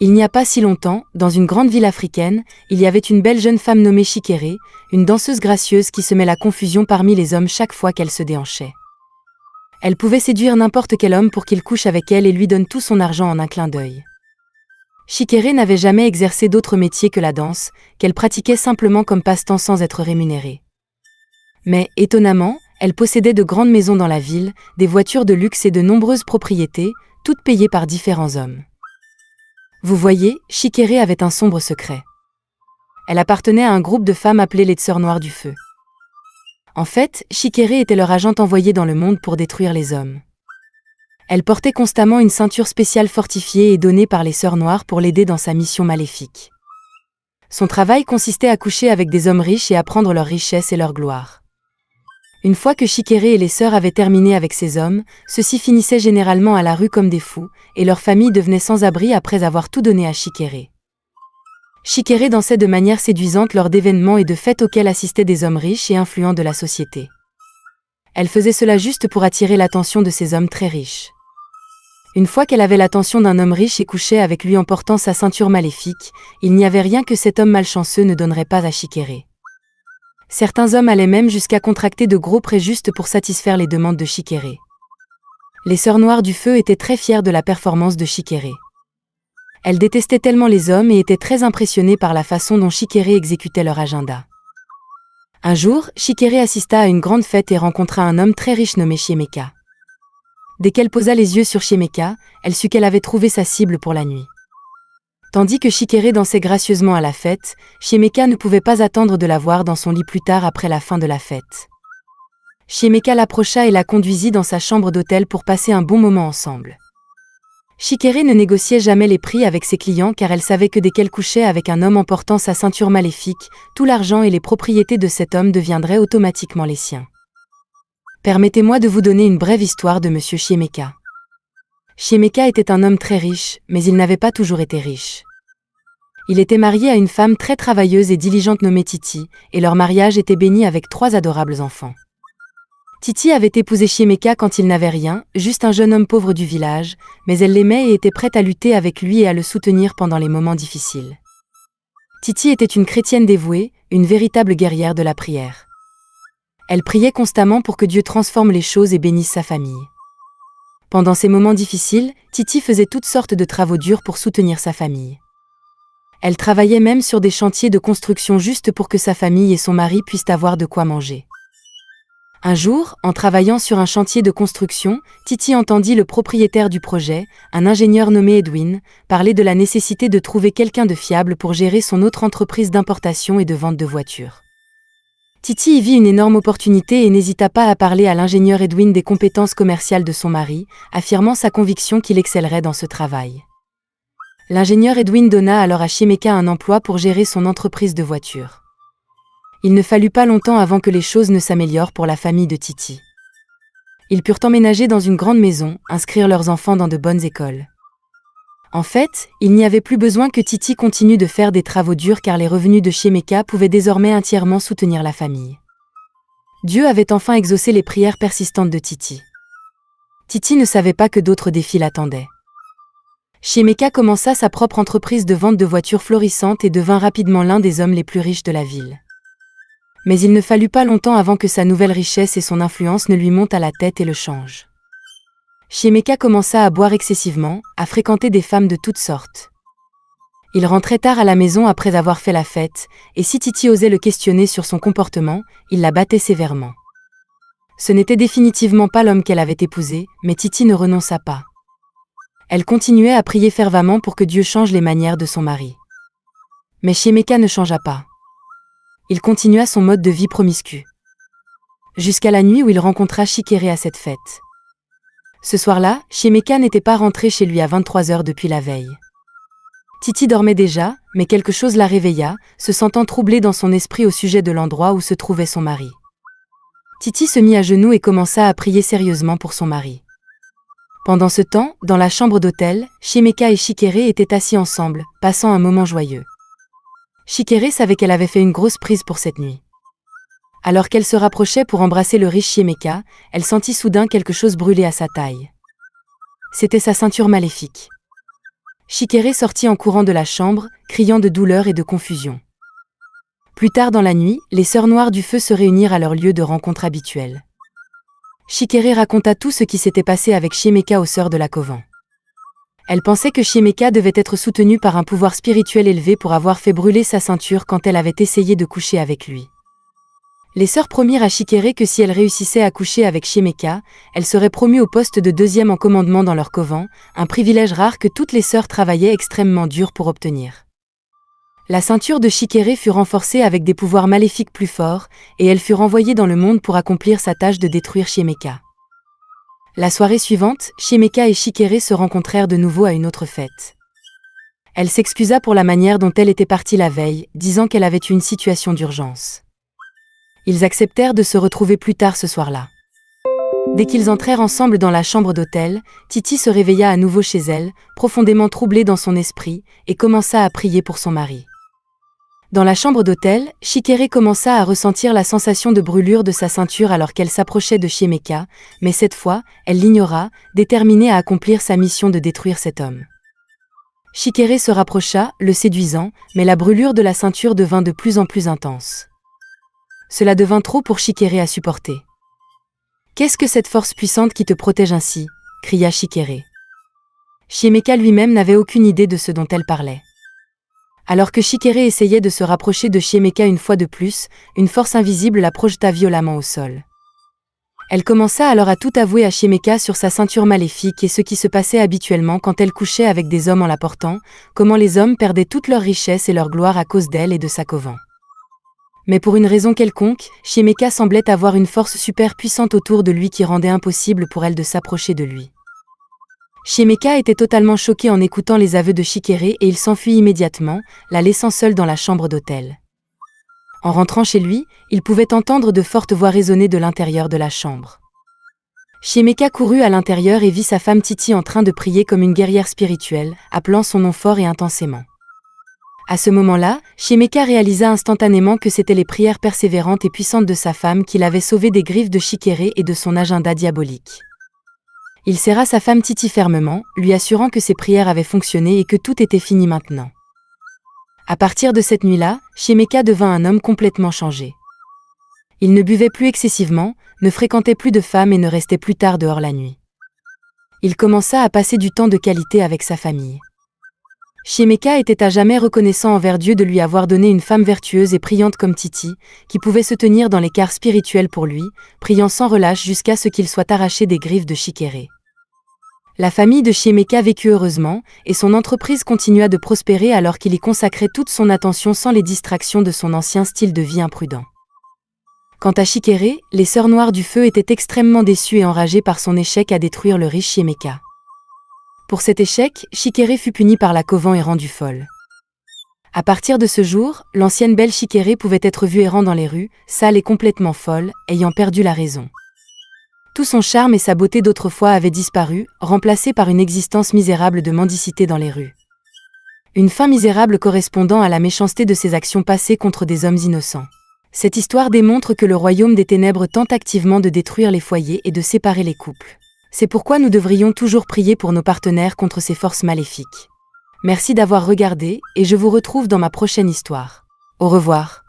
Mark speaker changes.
Speaker 1: Il n'y a pas si longtemps, dans une grande ville africaine, il y avait une belle jeune femme nommée Chikere, une danseuse gracieuse qui semait la confusion parmi les hommes chaque fois qu'elle se déhanchait. Elle pouvait séduire n'importe quel homme pour qu'il couche avec elle et lui donne tout son argent en un clin d'œil. Chikere n'avait jamais exercé d'autre métier que la danse, qu'elle pratiquait simplement comme passe-temps sans être rémunérée. Mais, étonnamment, elle possédait de grandes maisons dans la ville, des voitures de luxe et de nombreuses propriétés, toutes payées par différents hommes. Vous voyez, Chikere avait un sombre secret. Elle appartenait à un groupe de femmes appelées les Sœurs Noires du Feu. En fait, Chikere était leur agente envoyée dans le monde pour détruire les hommes. Elle portait constamment une ceinture spéciale fortifiée et donnée par les Sœurs Noires pour l'aider dans sa mission maléfique. Son travail consistait à coucher avec des hommes riches et à prendre leur richesse et leur gloire. Une fois que Chikere et les sœurs avaient terminé avec ces hommes, ceux-ci finissaient généralement à la rue comme des fous, et leur famille devenait sans abri après avoir tout donné à Chikere. Chikere dansait de manière séduisante lors d'événements et de fêtes auxquels assistaient des hommes riches et influents de la société. Elle faisait cela juste pour attirer l'attention de ces hommes très riches. Une fois qu'elle avait l'attention d'un homme riche et couchait avec lui en portant sa ceinture maléfique, il n'y avait rien que cet homme malchanceux ne donnerait pas à Chikere. Certains hommes allaient même jusqu'à contracter de gros prêts juste pour satisfaire les demandes de Chikere. Les Sœurs Noires du Feu étaient très fières de la performance de Chikere. Elles détestaient tellement les hommes et étaient très impressionnées par la façon dont Chikere exécutait leur agenda. Un jour, Chikere assista à une grande fête et rencontra un homme très riche nommé Chiemeka. Dès qu'elle posa les yeux sur Chiemeka, elle sut qu'elle avait trouvé sa cible pour la nuit. Tandis que Chikere dansait gracieusement à la fête, Chiemeka ne pouvait pas attendre de la voir dans son lit plus tard après la fin de la fête. Chiemeka l'approcha et la conduisit dans sa chambre d'hôtel pour passer un bon moment ensemble. Chikere ne négociait jamais les prix avec ses clients car elle savait que dès qu'elle couchait avec un homme en portant sa ceinture maléfique, tout l'argent et les propriétés de cet homme deviendraient automatiquement les siens. Permettez-moi de vous donner une brève histoire de Monsieur Chiemeka. Chiemeka était un homme très riche, mais il n'avait pas toujours été riche. Il était marié à une femme très travailleuse et diligente nommée Titi, et leur mariage était béni avec 3 adorables enfants. Titi avait épousé Chiemeka quand il n'avait rien, juste un jeune homme pauvre du village, mais elle l'aimait et était prête à lutter avec lui et à le soutenir pendant les moments difficiles. Titi était une chrétienne dévouée, une véritable guerrière de la prière. Elle priait constamment pour que Dieu transforme les choses et bénisse sa famille. Pendant ces moments difficiles, Titi faisait toutes sortes de travaux durs pour soutenir sa famille. Elle travaillait même sur des chantiers de construction juste pour que sa famille et son mari puissent avoir de quoi manger. Un jour, en travaillant sur un chantier de construction, Titi entendit le propriétaire du projet, un ingénieur nommé Edwin, parler de la nécessité de trouver quelqu'un de fiable pour gérer son autre entreprise d'importation et de vente de voitures. Titi y vit une énorme opportunité et n'hésita pas à parler à l'ingénieur Edwin des compétences commerciales de son mari, affirmant sa conviction qu'il excellerait dans ce travail. L'ingénieur Edwin donna alors à Chiemeka un emploi pour gérer son entreprise de voitures. Il ne fallut pas longtemps avant que les choses ne s'améliorent pour la famille de Titi. Ils purent emménager dans une grande maison, inscrire leurs enfants dans de bonnes écoles. En fait, il n'y avait plus besoin que Titi continue de faire des travaux durs car les revenus de Chiemeka pouvaient désormais entièrement soutenir la famille. Dieu avait enfin exaucé les prières persistantes de Titi. Titi ne savait pas que d'autres défis l'attendaient. Chiemeka commença sa propre entreprise de vente de voitures florissantes et devint rapidement l'un des hommes les plus riches de la ville. Mais il ne fallut pas longtemps avant que sa nouvelle richesse et son influence ne lui montent à la tête et le changent. Chiemeka commença à boire excessivement, à fréquenter des femmes de toutes sortes. Il rentrait tard à la maison après avoir fait la fête, et si Titi osait le questionner sur son comportement, il la battait sévèrement. Ce n'était définitivement pas l'homme qu'elle avait épousé, mais Titi ne renonça pas. Elle continuait à prier fervemment pour que Dieu change les manières de son mari. Mais Chiemeka ne changea pas. Il continua son mode de vie promiscu. Jusqu'à la nuit où il rencontra Chikere à cette fête. Ce soir-là, Chiemeka n'était pas rentré chez lui à 23h depuis la veille. Titi dormait déjà, mais quelque chose la réveilla, se sentant troublée dans son esprit au sujet de l'endroit où se trouvait son mari. Titi se mit à genoux et commença à prier sérieusement pour son mari. Pendant ce temps, dans la chambre d'hôtel, Chiemeka et Chikere étaient assis ensemble, passant un moment joyeux. Chikere savait qu'elle avait fait une grosse prise pour cette nuit. Alors qu'elle se rapprochait pour embrasser le riche Chiemeka, elle sentit soudain quelque chose brûler à sa taille. C'était sa ceinture maléfique. Chikere sortit en courant de la chambre, criant de douleur et de confusion. Plus tard dans la nuit, les Sœurs Noires du Feu se réunirent à leur lieu de rencontre habituel. Chikere raconta tout ce qui s'était passé avec Chiemeka aux Sœurs de la Coven. Elle pensait que Chiemeka devait être soutenue par un pouvoir spirituel élevé pour avoir fait brûler sa ceinture quand elle avait essayé de coucher avec lui. Les sœurs promirent à Chikere que si elle réussissait à coucher avec Chiemeka, elle serait promue au poste de deuxième en commandement dans leur coven, un privilège rare que toutes les sœurs travaillaient extrêmement dur pour obtenir. La ceinture de Chikere fut renforcée avec des pouvoirs maléfiques plus forts, et elle fut renvoyée dans le monde pour accomplir sa tâche de détruire Chiemeka. La soirée suivante, Chiemeka et Chikere se rencontrèrent de nouveau à une autre fête. Elle s'excusa pour la manière dont elle était partie la veille, disant qu'elle avait eu une situation d'urgence. Ils acceptèrent de se retrouver plus tard ce soir-là. Dès qu'ils entrèrent ensemble dans la chambre d'hôtel, Titi se réveilla à nouveau chez elle, profondément troublée dans son esprit, et commença à prier pour son mari. Dans la chambre d'hôtel, Chikere commença à ressentir la sensation de brûlure de sa ceinture alors qu'elle s'approchait de Chiemeka, mais cette fois, elle l'ignora, déterminée à accomplir sa mission de détruire cet homme. Chikere se rapprocha, le séduisant, mais la brûlure de la ceinture devint de plus en plus intense. Cela devint trop pour Chikere à supporter. « Qu'est-ce que cette force puissante qui te protège ainsi » cria Chikere. Chiemeka lui-même n'avait aucune idée de ce dont elle parlait. Alors que Chikere essayait de se rapprocher de Chiemeka une fois de plus, une force invisible la projeta violemment au sol. Elle commença alors à tout avouer à Chiemeka sur sa ceinture maléfique et ce qui se passait habituellement quand elle couchait avec des hommes en la portant, comment les hommes perdaient toute leur richesse et leur gloire à cause d'elle et de sa coven. Mais pour une raison quelconque, Chiemeka semblait avoir une force super puissante autour de lui qui rendait impossible pour elle de s'approcher de lui. Chiemeka était totalement choqué en écoutant les aveux de Chikere et il s'enfuit immédiatement, la laissant seule dans la chambre d'hôtel. En rentrant chez lui, il pouvait entendre de fortes voix résonner de l'intérieur de la chambre. Chiemeka courut à l'intérieur et vit sa femme Titi en train de prier comme une guerrière spirituelle, appelant son nom fort et intensément. À ce moment-là, Chiemeka réalisa instantanément que c'étaient les prières persévérantes et puissantes de sa femme qui l'avaient sauvée des griffes de Chikere et de son agenda diabolique. Il serra sa femme Titi fermement, lui assurant que ses prières avaient fonctionné et que tout était fini maintenant. À partir de cette nuit-là, Chiemeka devint un homme complètement changé. Il ne buvait plus excessivement, ne fréquentait plus de femmes et ne restait plus tard dehors la nuit. Il commença à passer du temps de qualité avec sa famille. Chiemeka était à jamais reconnaissant envers Dieu de lui avoir donné une femme vertueuse et priante comme Titi, qui pouvait se tenir dans l'écart spirituel pour lui, priant sans relâche jusqu'à ce qu'il soit arraché des griffes de Chikere. La famille de Chiemeka vécut heureusement, et son entreprise continua de prospérer alors qu'il y consacrait toute son attention sans les distractions de son ancien style de vie imprudent. Quant à Chikere, les Sœurs Noires du Feu étaient extrêmement déçues et enragées par son échec à détruire le riche Chiemeka. Pour cet échec, Chikere fut punie par la coven et rendue folle. À partir de ce jour, l'ancienne belle Chikere pouvait être vue errant dans les rues, sale et complètement folle, ayant perdu la raison. Tout son charme et sa beauté d'autrefois avaient disparu, remplacés par une existence misérable de mendicité dans les rues. Une fin misérable correspondant à la méchanceté de ses actions passées contre des hommes innocents. Cette histoire démontre que le royaume des ténèbres tente activement de détruire les foyers et de séparer les couples. C'est pourquoi nous devrions toujours prier pour nos partenaires contre ces forces maléfiques. Merci d'avoir regardé, et je vous retrouve dans ma prochaine histoire. Au revoir.